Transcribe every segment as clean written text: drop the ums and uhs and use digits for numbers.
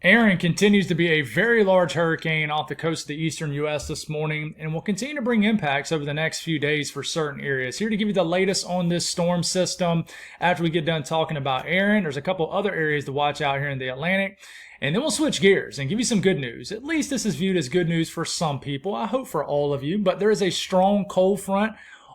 Erin continues to be a very large hurricane off the coast of the eastern U.S. this morning and will continue to bring impacts over the next few days for certain areas. Here to give you the latest on this storm system after we get done talking about Erin. There's a couple other areas to watch out here in the Atlantic. And then we'll switch gears and give you some good news. At least this is viewed as good news for some people. I hope for all of you. But there is a strong cold front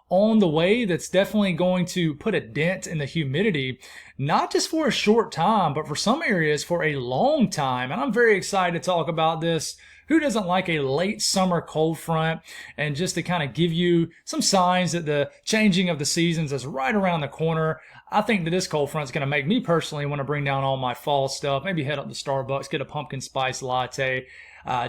on the way that's definitely going to put a dent in the humidity, not just for a short time, but for some areas for a long time. And I'm very excited to talk about this. Who doesn't like a late summer cold front? And just to kind of give you some signs that the changing of the seasons is right around the corner. I think that this cold front is going to make me personally want to bring down all my fall stuff. Maybe head up to Starbucks, get a pumpkin spice latte.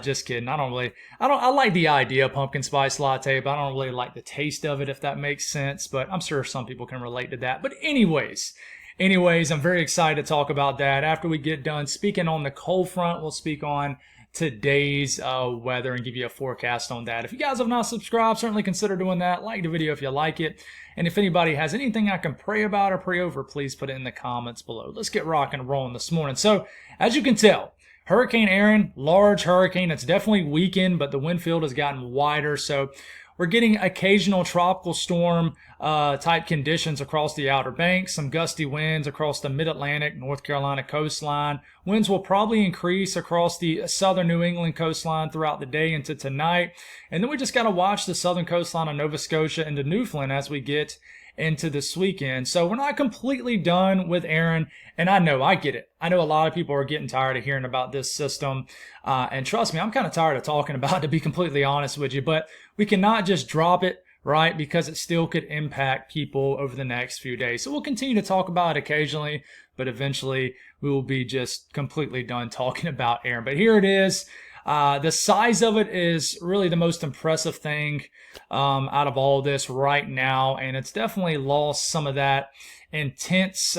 Just kidding. I like the idea of pumpkin spice latte, but I don't really like the taste of it, if that makes sense. But I'm sure some people can relate to that. But anyways, I'm very excited to talk about that. After we get done speaking on the cold front, we'll speak on today's weather and give you a forecast on that. If you guys have not subscribed, certainly consider doing that. Like the video if you like it. And if anybody has anything I can pray about or pray over, please put it in the comments below. Let's get rocking and rolling this morning. So, as you can tell, Hurricane Erin, large hurricane. It's definitely weakened, but the wind field has gotten wider. So we're getting occasional tropical storm type conditions across the Outer Banks, some gusty winds across the mid-Atlantic, North Carolina coastline. Winds will probably increase across the southern New England coastline throughout the day into tonight. And then we just got to watch the southern coastline of Nova Scotia into Newfoundland as we get into this weekend. So we're not completely done with Erin, and I get it. I know a lot of people are getting tired of hearing about this system, and trust me, I'm kind of tired of talking about it, to be completely honest with you, but we cannot just drop it, right, because it still could impact people over the next few days. So we'll continue to talk about it occasionally, but eventually we will be just completely done talking about Erin. But here it is. The size of it is really the most impressive thing out of all this right now, and it's definitely lost some of that intense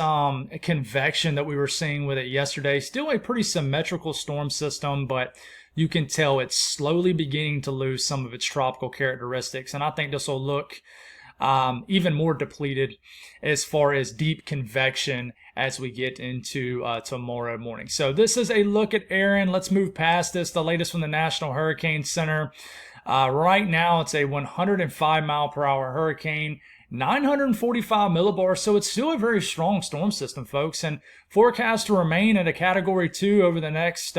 convection that we were seeing with it yesterday. Still a pretty symmetrical storm system, but you can tell it's slowly beginning to lose some of its tropical characteristics, and I think this will look even more depleted as far as deep convection as we get into tomorrow morning. So this is a look at Erin. Let's move past this. The latest from the National Hurricane Center. Right now, it's a 105 mile per hour hurricane, 945 millibars. So it's still a very strong storm system, folks, and forecast to remain at a Category 2 over the next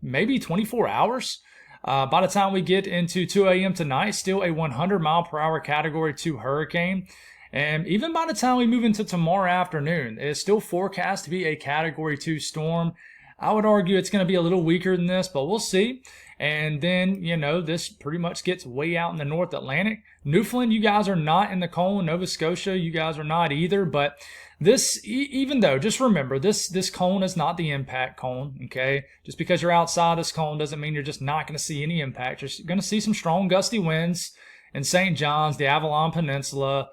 maybe 24 hours. By the time we get into 2 a.m. tonight, still a 100 mile per hour Category 2 hurricane. And even by the time we move into tomorrow afternoon, it's still forecast to be a Category 2 storm. I would argue it's going to be a little weaker than this, but we'll see. And then, this pretty much gets way out in the North Atlantic. Newfoundland, you guys are not in the cone. Nova Scotia, you guys are not either. But this, even though, just remember, this cone is not the impact cone, okay? Just because you're outside this cone doesn't mean you're just not going to see any impact. You're going to see some strong gusty winds in St. John's, the Avalon Peninsula,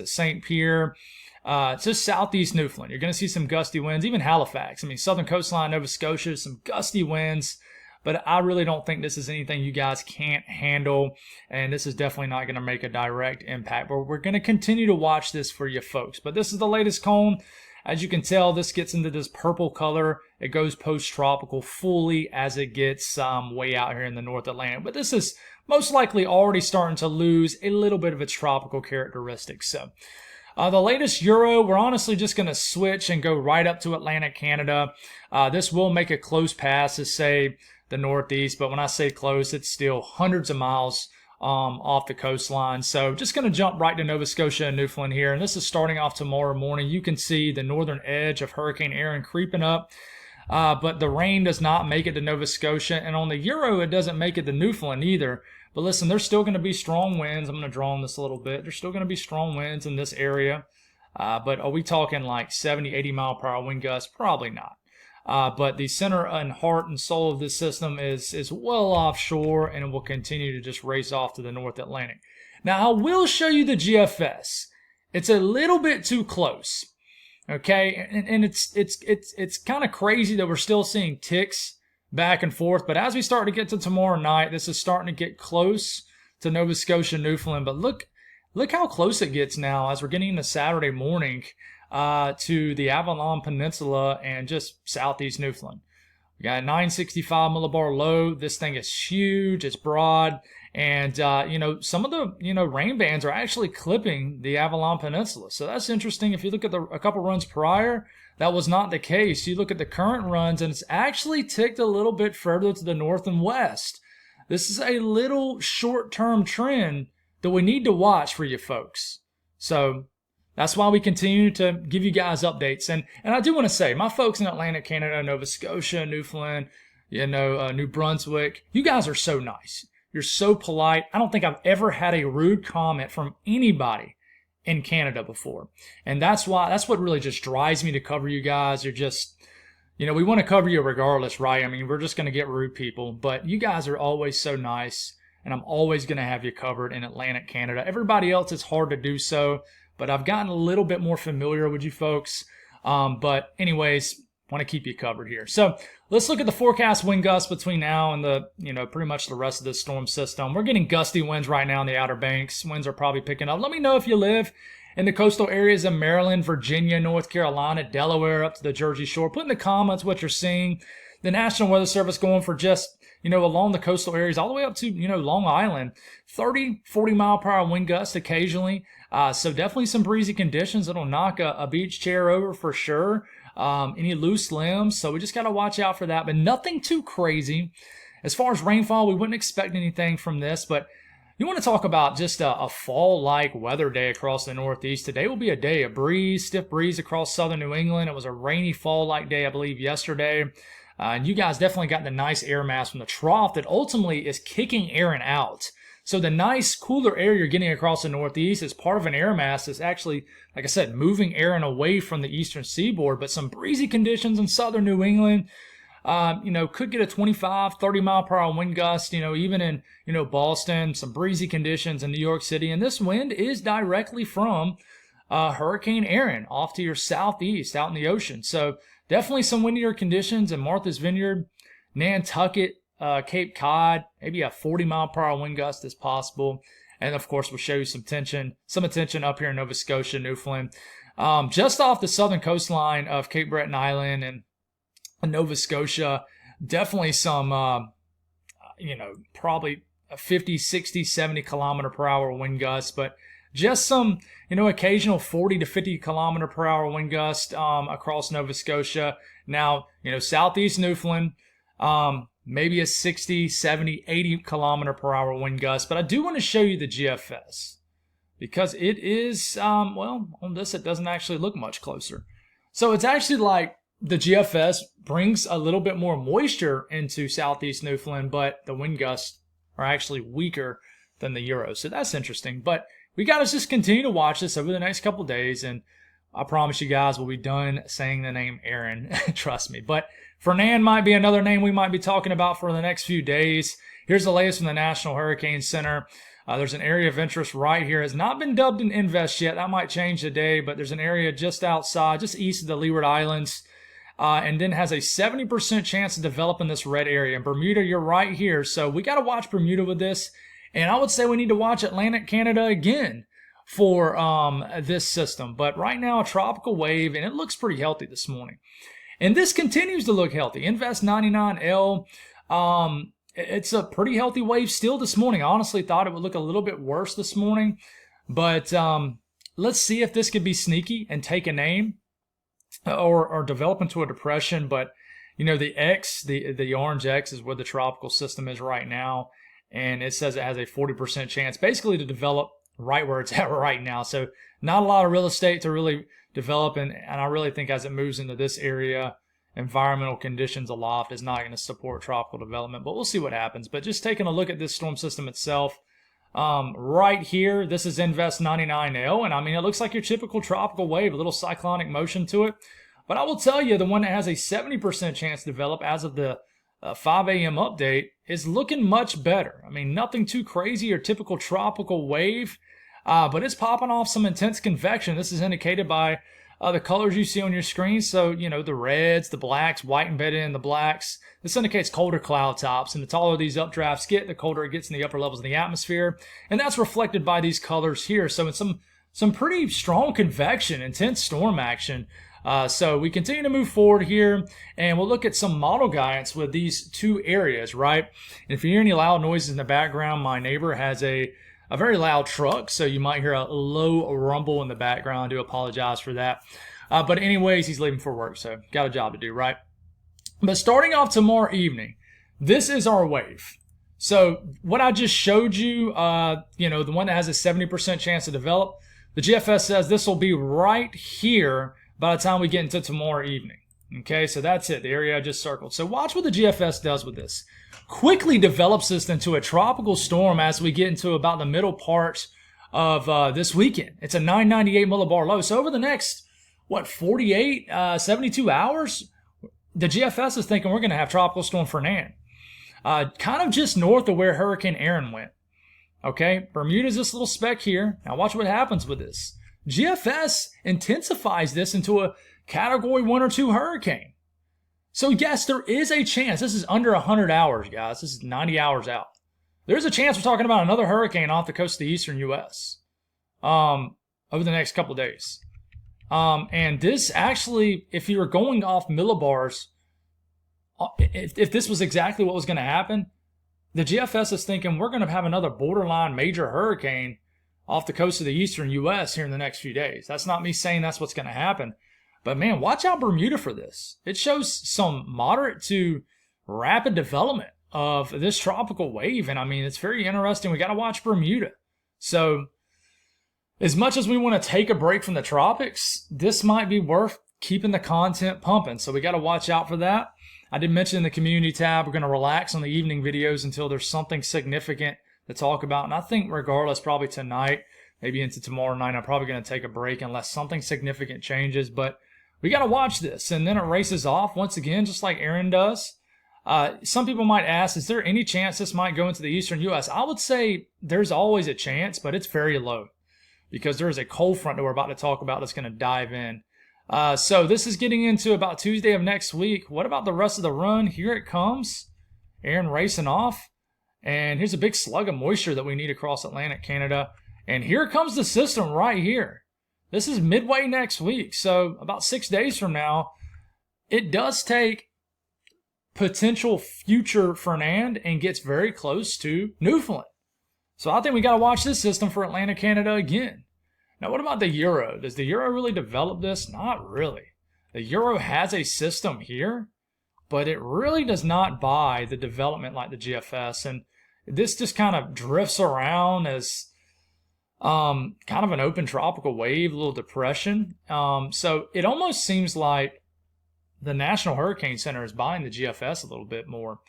St. Pierre, just southeast Newfoundland. You're going to see some gusty winds, even Halifax. Southern coastline, Nova Scotia, some gusty winds. But I really don't think this is anything you guys can't handle, and this is definitely not going to make a direct impact. But we're going to continue to watch this for you folks. But this is the latest cone. As you can tell, this gets into this purple color. It goes post-tropical fully as it gets way out here in the North Atlantic. But this is most likely already starting to lose a little bit of its tropical characteristics. So the latest Euro, we're honestly just going to switch and go right up to Atlantic Canada. This will make a close pass to, say, the Northeast, but when I say close, it's still hundreds of miles off the coastline. So just going to jump right to Nova Scotia and Newfoundland here, and this is starting off tomorrow morning. You can see the northern edge of Hurricane Erin creeping up, but the rain does not make it to Nova Scotia, and on the Euro, it doesn't make it to Newfoundland either. But listen, there's still going to be strong winds. I'm going to draw on this a little bit. There's still going to be strong winds in this area, but are we talking like 70, 80 mile per hour wind gusts? Probably not. But the center and heart and soul of this system is well offshore, and it will continue to just race off to the North Atlantic. Now, I will show you the GFS. It's a little bit too close, okay? And it's kind of crazy that we're still seeing ticks back and forth. But as we start to get to tomorrow night, this is starting to get close to Nova Scotia, Newfoundland. But look how close it gets now as we're getting into Saturday morning to the Avalon Peninsula and just southeast Newfoundland. We got a 965 millibar low. This thing is huge. It's broad. And, some of the, rain bands are actually clipping the Avalon Peninsula. So that's interesting. If you look at a couple runs prior, that was not the case. You look at the current runs, and it's actually ticked a little bit further to the north and west. This is a little short-term trend that we need to watch for you folks. So that's why we continue to give you guys updates. And I do want to say, my folks in Atlantic Canada, Nova Scotia, Newfoundland, New Brunswick, you guys are so nice. You're so polite. I don't think I've ever had a rude comment from anybody in Canada before. And that's what really just drives me to cover you guys. You're just, we want to cover you regardless, right? I mean, we're just going to get rude people, but you guys are always so nice, and I'm always going to have you covered in Atlantic Canada. Everybody else, it's hard to do so, but I've gotten a little bit more familiar with you folks. But anyways, want to keep you covered here. So let's look at the forecast wind gusts between now and pretty much the rest of this storm system. We're getting gusty winds right now in the Outer Banks. Winds are probably picking up. Let me know if you live in the coastal areas of Maryland, Virginia, North Carolina, Delaware, up to the Jersey Shore. Put in the comments what you're seeing. The National Weather Service going for just, along the coastal areas all the way up to, Long Island. 30, 40 mile per hour wind gusts occasionally. So definitely some breezy conditions that'll knock a beach chair over for sure. Any loose limbs, so we just got to watch out for that, but nothing too crazy. As far as rainfall, we wouldn't expect anything from this, but you want to talk about just a fall-like weather day across the Northeast. Today will be a day of breeze, stiff breeze across southern New England. It was a rainy fall-like day, I believe, yesterday. And you guys definitely got the nice air mass from the trough that ultimately is kicking Erin out. So the nice, cooler air you're getting across the Northeast is part of an air mass that's actually, like I said, moving Erin away from the eastern seaboard. But some breezy conditions in southern New England, could get a 25, 30 mile per hour wind gust, even in, Boston, some breezy conditions in New York City. And this wind is directly from Hurricane Erin off to your southeast out in the ocean. So definitely some windier conditions in Martha's Vineyard, Nantucket, Cape Cod, maybe a 40 mile per hour wind gust is possible. And of course, we'll show you some attention up here in Nova Scotia, Newfoundland. Just off the southern coastline of Cape Breton Island and Nova Scotia, definitely some, probably a 50, 60, 70 kilometer per hour wind gusts, but just some, occasional 40 to 50 kilometer per hour wind gust across Nova Scotia. Now, southeast Newfoundland, maybe a 60, 70, 80 kilometer per hour wind gust. But I do want to show you the GFS because it is, on this, it doesn't actually look much closer. So it's actually like the GFS brings a little bit more moisture into southeast Newfoundland, but the wind gusts are actually weaker than the Euro. So that's interesting. But we got to just continue to watch this over the next couple of days. And I promise you guys we'll be done saying the name Erin. Trust me. But Fernand might be another name we might be talking about for the next few days. Here's the latest from the National Hurricane Center. There's an area of interest right here. It's not been dubbed an invest yet. That might change today, but there's an area just outside, just east of the Leeward Islands, and then has a 70% chance of developing this red area. And Bermuda, you're right here. So we got to watch Bermuda with this. And I would say we need to watch Atlantic Canada again for this system. But right now, a tropical wave, and it looks pretty healthy this morning. And this continues to look healthy. Invest 99L. It's a pretty healthy wave still this morning. I honestly thought it would look a little bit worse this morning. But let's see if this could be sneaky and take a name or develop into a depression. But, the X, the orange X is where the tropical system is right now. And it says it has a 40% chance basically to develop right where it's at right now. So not a lot of real estate to really develop. And I really think as it moves into this area, environmental conditions aloft is not going to support tropical development. But we'll see what happens. But just taking a look at this storm system itself, right here, this is Invest 99L. And I mean, it looks like your typical tropical wave, a little cyclonic motion to it. But I will tell you, the one that has a 70% chance to develop as of the 5 a.m. update is looking much better. I mean, nothing too crazy or typical tropical wave, but it's popping off some intense convection. This is indicated by the colors you see on your screen. So, the reds, the blacks, white embedded in the blacks. This indicates colder cloud tops. And the taller these updrafts get, the colder it gets in the upper levels of the atmosphere. And that's reflected by these colors here. So it's some pretty strong convection, intense storm action So we continue to move forward here, and we'll look at some model guidance with these two areas, right? And if you hear any loud noises in the background, my neighbor has a very loud truck, so you might hear a low rumble in the background. I do apologize for that. But anyways, he's leaving for work, so got a job to do, right? But starting off tomorrow evening, this is our wave. So what I just showed you, the one that has a 70% chance to develop, the GFS says this will be right here by the time we get into tomorrow evening. Okay, so that's it, the area I just circled. So watch what the GFS does with this. Quickly develops this into a tropical storm as we get into about the middle part of this weekend. It's a 998 millibar low. So over the next, 48, 72 hours, the GFS is thinking we're going to have Tropical Storm Fernand. Kind of just north of where Hurricane Erin went. Okay, Bermuda's this little speck here. Now watch what happens with this. GFS intensifies this into a Category 1 or 2 hurricane. So yes, there is a chance. This is under 100 hours, guys. This is 90 hours out. There's a chance we're talking about another hurricane off the coast of the eastern U.S. Over the next couple of days. And this actually, if you were going off millibars, if this was exactly what was going to happen, the GFS is thinking we're going to have another borderline major hurricane off the coast of the eastern U.S. here in the next few days. That's not me saying that's what's going to happen. But man, watch out Bermuda for this. It shows some moderate to rapid development of this tropical wave. And I mean, it's very interesting. We got to watch Bermuda. So as much as we want to take a break from the tropics, this might be worth keeping the content pumping. So we got to watch out for that. I did mention in the community tab, we're going to relax on the evening videos until there's something significant to talk about. And I think regardless, probably tonight, maybe into tomorrow night, I'm probably going to take a break unless something significant changes. But we got to watch this. And then it races off once again, just like Erin does. Some people might ask, is there any chance this might go into the eastern U.S.? I would say there's always a chance, but it's very low because there is a cold front that we're about to talk about that's going to dive in. So this is getting into about Tuesday of next week. What about the rest of the run? Here it comes. Erin racing off. And here's a big slug of moisture that we need across Atlantic Canada. And here comes the system right here. This is midway next week. So about 6 days from now, it does take potential future Fernand and gets very close to Newfoundland. So I think we got to watch this system for Atlantic Canada again. Now, what about the Euro? Does the Euro really develop this? Not really. The Euro has a system here, but it really does not buy the development like the GFS. And this just kind of drifts around as kind of an open tropical wave, a little depression. So it almost seems like the National Hurricane Center is buying the GFS a little bit more.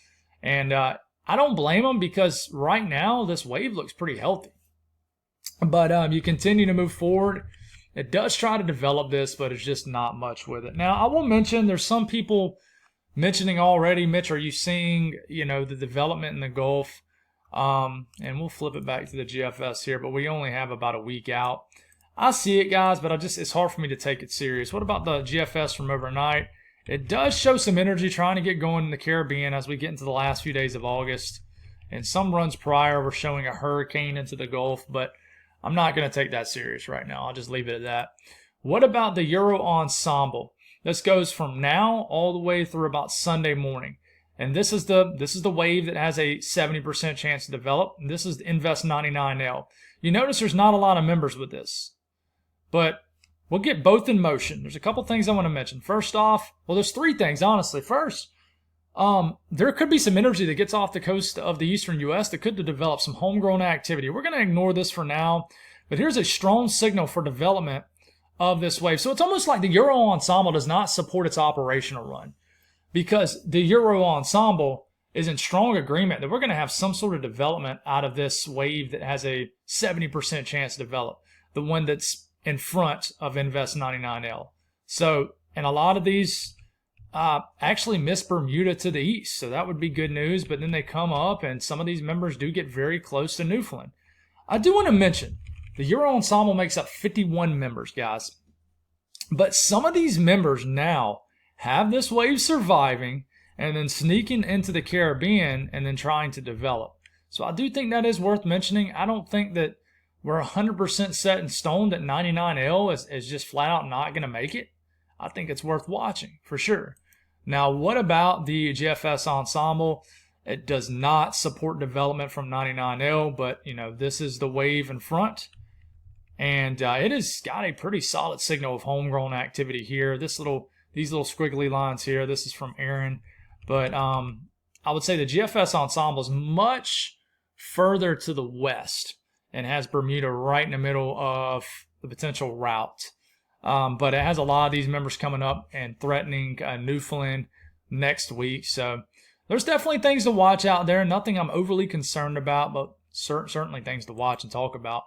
And I don't blame them because right now this wave looks pretty healthy. But you continue to move forward. It does try to develop this, but it's just not much with it. Now, I will mention there's some people mentioning already, Mitch, are you seeing, the development in the Gulf? And we'll flip it back to the GFS here, but we only have about a week out. I see it, guys, but it's hard for me to take it serious. What about the GFS from overnight? It does show some energy trying to get going in the Caribbean as we get into the last few days of August. And some runs prior were showing a hurricane into the Gulf, but I'm not going to take that serious right now. I'll just leave it at that. What about the Euro Ensemble? This goes from now all the way through about Sunday morning. And this is the wave that has a 70% chance to develop. And this is the Invest 99L. You notice there's not a lot of members with this. But we'll get both in motion. There's a couple things I want to mention. First off, well, there's three things, honestly. First, there could be some energy that gets off the coast of the eastern U.S. that could develop some homegrown activity. We're going to ignore this for now, but here's a strong signal for development of this wave. So it's almost like the Euro Ensemble does not support its operational run because the Euro Ensemble is in strong agreement that we're going to have some sort of development out of this wave that has a 70% chance to develop, the one that's in front of Invest 99L. So, and a lot of these actually miss Bermuda to the east, so that would be good news, but then they come up and some of these members do get very close to Newfoundland. I do want to mention the Euro Ensemble makes up 51 members, guys, but some of these members now have this wave surviving and then sneaking into the Caribbean and then trying to develop. So I do think that is worth mentioning. I don't think that we're 100% set in stone that 99L is just flat out not going to make it. I think it's worth watching for sure. Now, what about the GFS ensemble? It does not support development from 99L, but this is the wave in front. And it has got a pretty solid signal of homegrown activity here. These little squiggly lines here, this is from Erin. But I would say the GFS ensemble is much further to the west and has Bermuda right in the middle of the potential route. But it has a lot of these members coming up and threatening Newfoundland next week. So there's definitely things to watch out there. Nothing I'm overly concerned about, but certainly things to watch and talk about.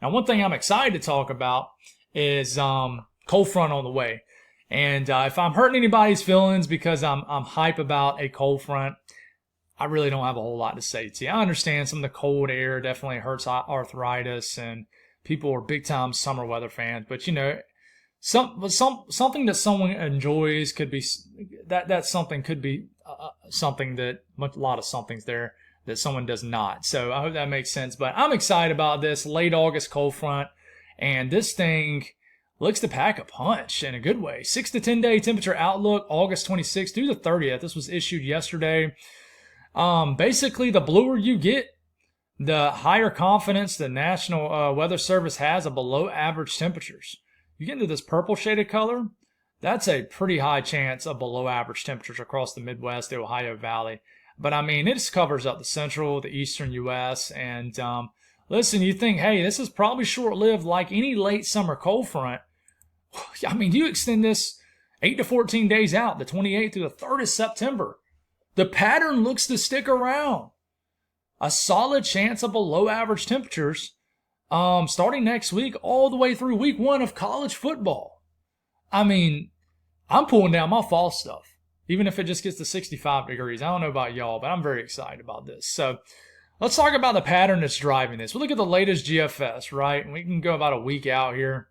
Now, one thing I'm excited to talk about is cold front on the way. And if I'm hurting anybody's feelings because I'm hype about a cold front, I really don't have a whole lot to say to you. I understand some of the cold air definitely hurts arthritis, and people are big time summer weather fans. But something that someone enjoys could be that something could be something that a lot of somethings there that someone does not. So I hope that makes sense. But I'm excited about this late August cold front, and this thing looks to pack a punch in a good way. 6 to 10 day temperature outlook, August 26th through the 30th. This was issued yesterday. Basically, the bluer you get, the higher confidence the National Weather Service has of below average temperatures. You get into this purple shaded color, that's a pretty high chance of below average temperatures across the Midwest, the Ohio Valley. But I mean, it just covers up the central, the eastern U.S. And listen, you think, hey, this is probably short-lived like any late summer cold front. I mean, you extend this 8 to 14 days out, the 28th through the 3rd of September. The pattern looks to stick around. A solid chance of below average temperatures starting next week all the way through week 1 of college football. I mean, I'm pulling down my fall stuff, even if it just gets to 65 degrees. I don't know about y'all, but I'm very excited about this. So let's talk about the pattern that's driving this. We'll look at the latest GFS, right? And we can go about a week out here.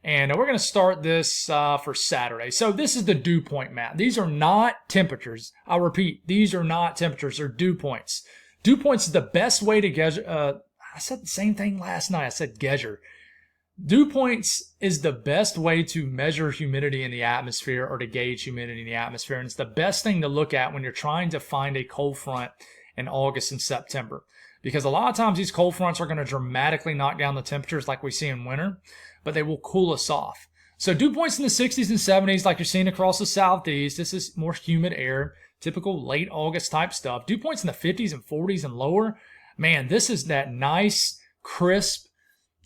And we're going to start this for Saturday. So this is the dew point map. These are not temperatures. I'll repeat, these are not temperatures. They're dew points. Dew points is the best way to gauge. I said the same thing last night. I said gauger. Dew points is the best way to measure humidity in the atmosphere or to gauge humidity in the atmosphere. And it's the best thing to look at when you're trying to find a cold front in August and September. Because a lot of times these cold fronts are going to dramatically knock down the temperatures like we see in winter, but they will cool us off. So dew points in the 60s and 70s like you're seeing across the southeast. This is more humid air, typical late August type stuff. Dew points in the 50s and 40s and lower. Man, this is that nice, crisp,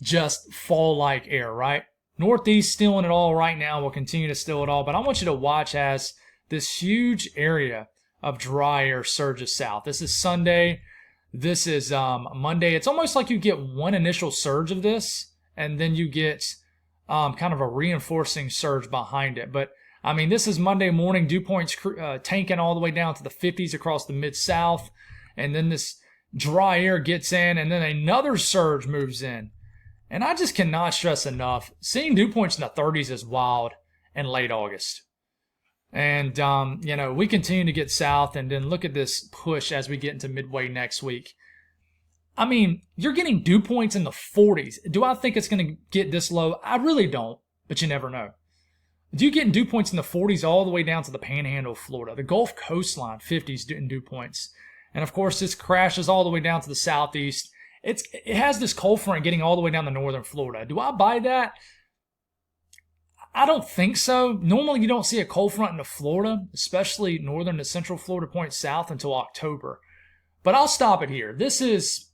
just fall-like air, right? Northeast stealing it all right now. Will continue to steal it all. But I want you to watch as this huge area of dry air surges south. This is Sunday. This is Monday. It's almost like you get one initial surge of this, and then you get kind of a reinforcing surge behind it. But, I mean, this is Monday morning. Dew points tanking all the way down to the 50s across the Mid-South. And then this dry air gets in, and then another surge moves in. And I just cannot stress enough, seeing dew points in the 30s is wild in late August. And, we continue to get south, and then look at this push as we get into midway next week. I mean, you're getting dew points in the 40s. Do I think it's going to get this low? I really don't, but you never know. You're getting dew points in the 40s all the way down to the panhandle of Florida. The Gulf coastline, 50s in dew points. And, of course, this crashes all the way down to the southeast. It has this cold front getting all the way down to northern Florida. Do I buy that? I don't think so. Normally, you don't see a cold front into Florida, especially northern to central Florida points south, until October. But I'll stop it here. This is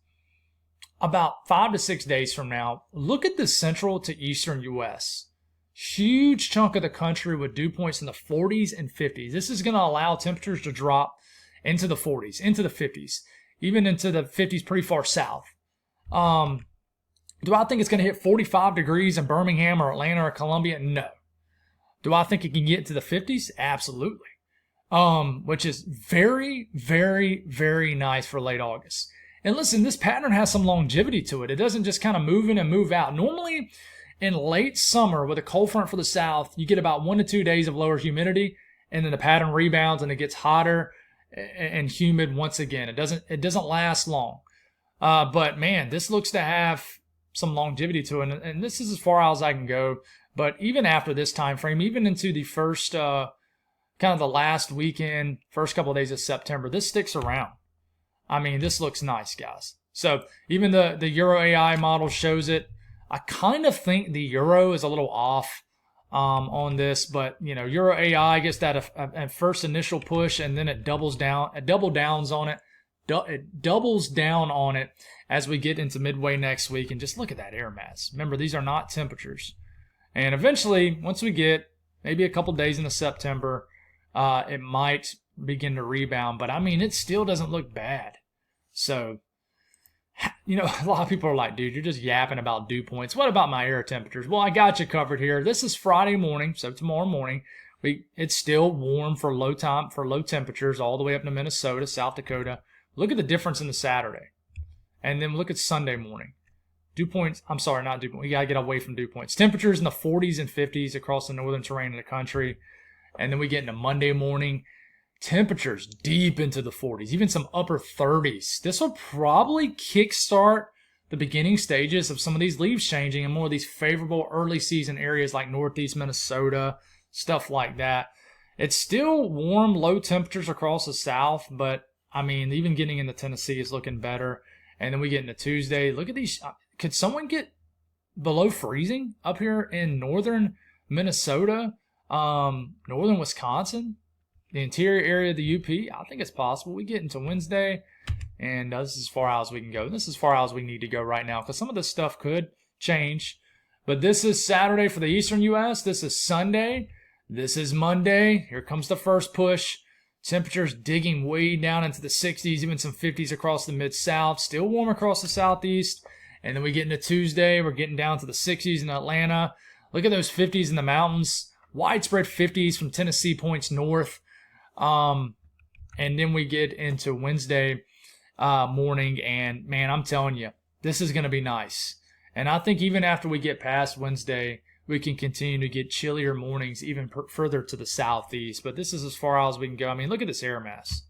about 5 to 6 days from now. Look at the central to eastern U.S. Huge chunk of the country with dew points in the 40s and 50s. This is going to allow temperatures to drop into the 40s, into the 50s, even into the 50s pretty far south. Do I think it's going to hit 45 degrees in Birmingham or Atlanta or Columbia? No. Do I think it can get to the 50s? Absolutely. Which is very, very, very nice for late August. And listen, this pattern has some longevity to it. It doesn't just kind of move in and move out. Normally, in late summer with a cold front for the south, you get about 1 to 2 days of lower humidity, and then the pattern rebounds and it gets hotter and humid once again. It doesn't last long. But man, this looks to have some longevity to it, and this is as far out as I can go. But even after this time frame, even into the first, kind of the last weekend, first couple of days of September, this sticks around. I mean, this looks nice, guys. So even the Euro AI model shows it. I kind of think the Euro is a little off on this, but Euro AI gets that first initial push, and then it doubles down on it as we get into midway next week. And just look at that air mass. Remember, these are not temperatures. And eventually, once we get maybe a couple days into September, it might begin to rebound. But I mean, it still doesn't look bad. So, a lot of people are like, dude, you're just yapping about dew points. What about my air temperatures? Well, I got you covered here. This is Friday morning, so tomorrow morning. It's still warm for low temperatures all the way up to Minnesota, South Dakota. Look at the difference in the Saturday. And then look at Sunday morning. Dew points, I'm sorry, not dew points. We got to get away from dew points. Temperatures in the 40s and 50s across the northern terrain of the country. And then we get into Monday morning. Temperatures deep into the 40s, even some upper 30s. This will probably kickstart the beginning stages of some of these leaves changing in more of these favorable early season areas like northeast Minnesota, stuff like that. It's still warm, low temperatures across the south, but I mean, even getting into Tennessee is looking better. And then we get into Tuesday. Look at these. Could someone get below freezing up here in northern Minnesota, northern Wisconsin? The interior area of the UP, I think it's possible. We get into Wednesday, and this is as far out as we can go. This is as far out as we need to go right now because some of this stuff could change. But this is Saturday for the eastern U.S. This is Sunday. This is Monday. Here comes the first push. Temperatures digging way down into the 60s, even some 50s across the mid-south. Still warm across the southeast. And then we get into Tuesday. We're getting down to the 60s in Atlanta. Look at those 50s in the mountains. Widespread 50s from Tennessee points north. And then we get into Wednesday morning, and man, I'm telling you, this is going to be nice. And I think even after we get past Wednesday, we can continue to get chillier mornings even further to the southeast. But this is as far out as we can go. I mean, look at this air mass.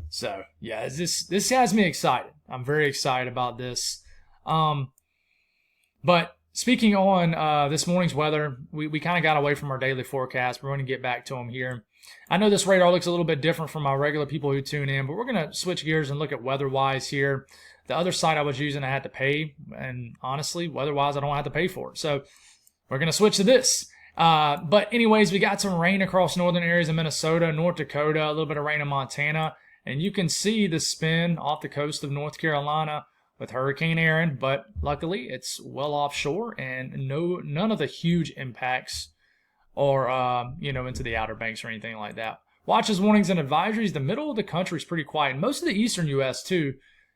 So yeah, this has me excited. I'm very excited about this. But speaking on this morning's weather, we kind of got away from our daily forecast. We're going to get back to them here. I know this radar looks a little bit different from our regular people who tune in, but we're going to switch gears and look at weather-wise here. The other site I was using, I had to pay, and honestly, weather-wise, I don't have to pay for it. So we're going to switch to this. But anyways, we got some rain across northern areas of Minnesota, North Dakota, a little bit of rain in Montana, and you can see the spin off the coast of North Carolina with Hurricane Erin, but luckily it's well offshore and none of the huge impacts or into the Outer Banks or anything like that. Watches, warnings, and advisories. The middle of the country is pretty quiet. Most of the eastern U.S. too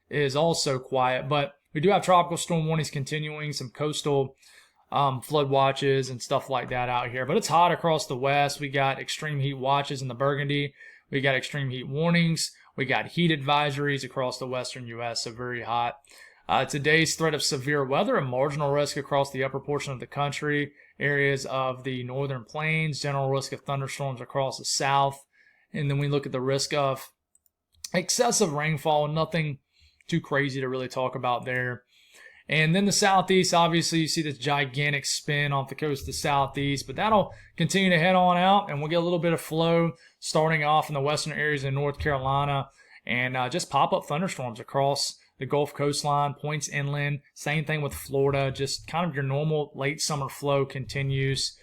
is also quiet, but we do have tropical storm warnings continuing, some coastal flood watches and stuff like that out here. But it's hot across the west. We got extreme heat watches in the Burgundy. We got extreme heat warnings. We got heat advisories across the western U.S., so very hot. Today's threat of severe weather, a marginal risk across the upper portion of the country, areas of the northern plains, general risk of thunderstorms across the south. And then we look at the risk of excessive rainfall, nothing too crazy to really talk about there. And then the southeast, obviously, you see this gigantic spin off the coast of the southeast, but that'll continue to head on out, and we'll get a little bit of flow starting off in the western areas of North Carolina, and just pop-up thunderstorms across the Gulf coastline, points inland. Same thing with Florida. Just kind of your normal late summer flow continues.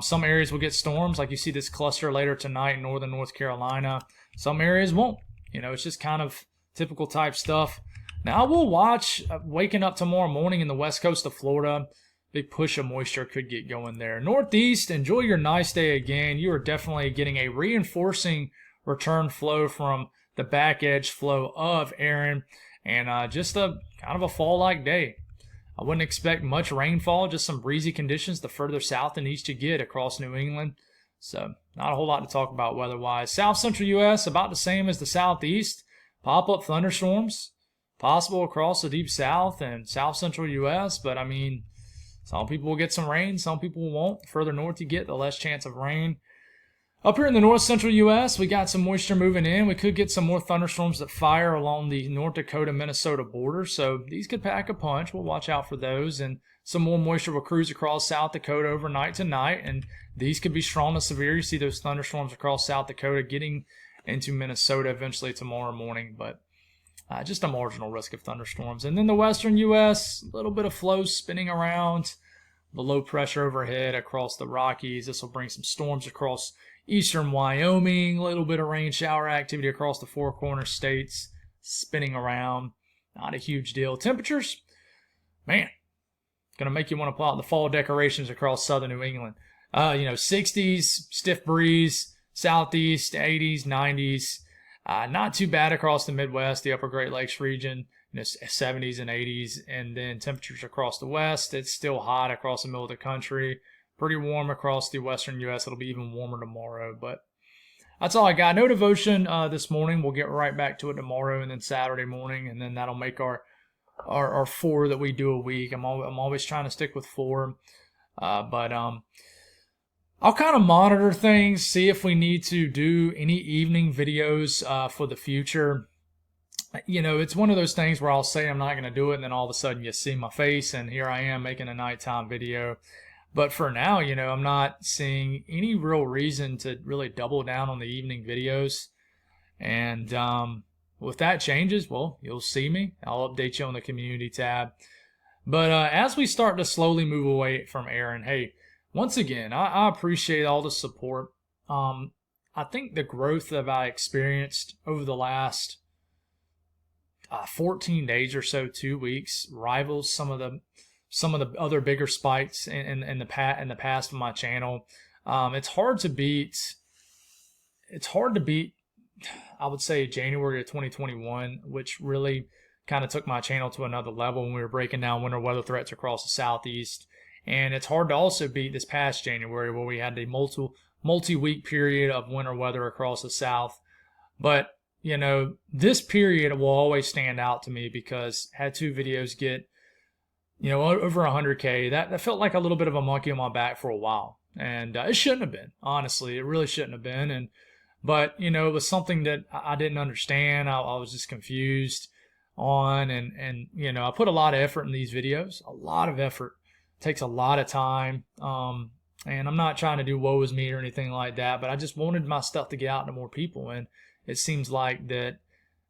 Some areas will get storms, like you see this cluster later tonight in northern North Carolina. Some areas won't. It's just kind of typical type stuff. Now, I will watch waking up tomorrow morning in the west coast of Florida. Big push of moisture could get going there. Northeast, enjoy your nice day again. You are definitely getting a reinforcing return flow from the back edge flow of Erin. And just a kind of a fall-like day. I wouldn't expect much rainfall, just some breezy conditions the further south and east you get across New England. So not a whole lot to talk about weather-wise. South Central U.S., about the same as the Southeast. Pop-up thunderstorms, possible across the deep South and South Central U.S., but I mean, some people will get some rain, some people won't. The further north you get, the less chance of rain. Up here in the north central U.S., we got some moisture moving in. We could get some more thunderstorms that fire along the North Dakota-Minnesota border, so these could pack a punch. We'll watch out for those. And some more moisture will cruise across South Dakota overnight tonight, and these could be strong to severe. You see those thunderstorms across South Dakota getting into Minnesota eventually tomorrow morning, but just a marginal risk of thunderstorms. And then the western U.S., a little bit of flow spinning around, the low pressure overhead across the Rockies. This will bring some storms across eastern Wyoming, a little bit of rain shower activity across the Four Corners states, spinning around. Not a huge deal. Temperatures, man, going to make you want to pull out the fall decorations across southern New England. 60s, stiff breeze, southeast, 80s, 90s. Not too bad across the Midwest, the upper Great Lakes region, 70s and 80s. And then temperatures across the West, it's still hot across the middle of the country. Pretty warm across the western U.S. It'll be even warmer tomorrow. But that's all I got. No devotion this morning. We'll get right back to it tomorrow and then Saturday morning. And then that'll make our 4 that we do a week. I'm always trying to stick with 4. But I'll kind of monitor things, see if we need to do any evening videos for the future. It's one of those things where I'll say I'm not going to do it, and then all of a sudden you see my face, and here I am making a nighttime video. But for now, I'm not seeing any real reason to really double down on the evening videos. And if that changes, well, you'll see me. I'll update you on the community tab. But as we start to slowly move away from Erin, hey, once again, I appreciate all the support. I think the growth that I experienced over the last 14 days or so, 2 weeks, rivals some of the other bigger spikes in the past of my channel. It's hard to beat. I would say January of 2021, which really kind of took my channel to another level when we were breaking down winter weather threats across the Southeast. And it's hard to also beat this past January where we had a multi-week period of winter weather across the South. But, this period will always stand out to me because I had 2 videos get, over 100K. That felt like a little bit of a monkey on my back for a while. And it shouldn't have been, honestly. It really shouldn't have been. But, it was something that I didn't understand. I was just confused on. And I put a lot of effort in these videos, a lot of effort. Takes a lot of time, and I'm not trying to do woe is me or anything like that, but I just wanted my stuff to get out to more people, and it seems like that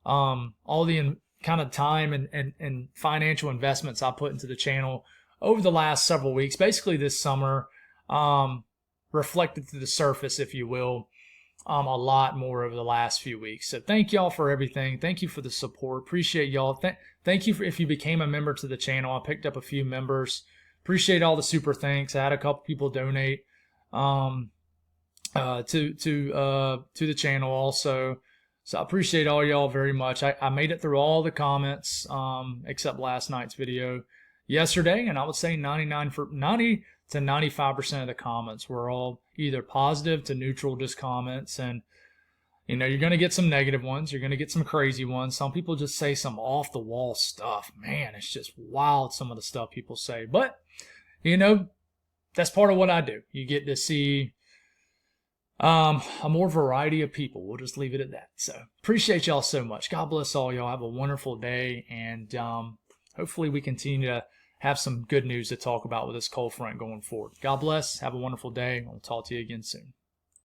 all the kind of time and financial investments I put into the channel over the last several weeks, basically this summer, reflected to the surface, if you will, a lot more over the last few weeks. So thank y'all for everything. Thank you for the support. Appreciate y'all. Thank you if you became a member to the channel. I picked up a few members. Appreciate all the super thanks. I had a couple people donate to the channel also. So I appreciate all y'all very much. I made it through all the comments except last night's video yesterday, and I would say 90 to 95% of the comments were all either positive to neutral just comments. And you're going to get some negative ones. You're going to get some crazy ones. Some people just say some off-the-wall stuff. Man, it's just wild, some of the stuff people say. But, that's part of what I do. You get to see a more variety of people. We'll just leave it at that. So, appreciate y'all so much. God bless all y'all. Have a wonderful day. And hopefully we continue to have some good news to talk about with this cold front going forward. God bless. Have a wonderful day. I'll talk to you again soon.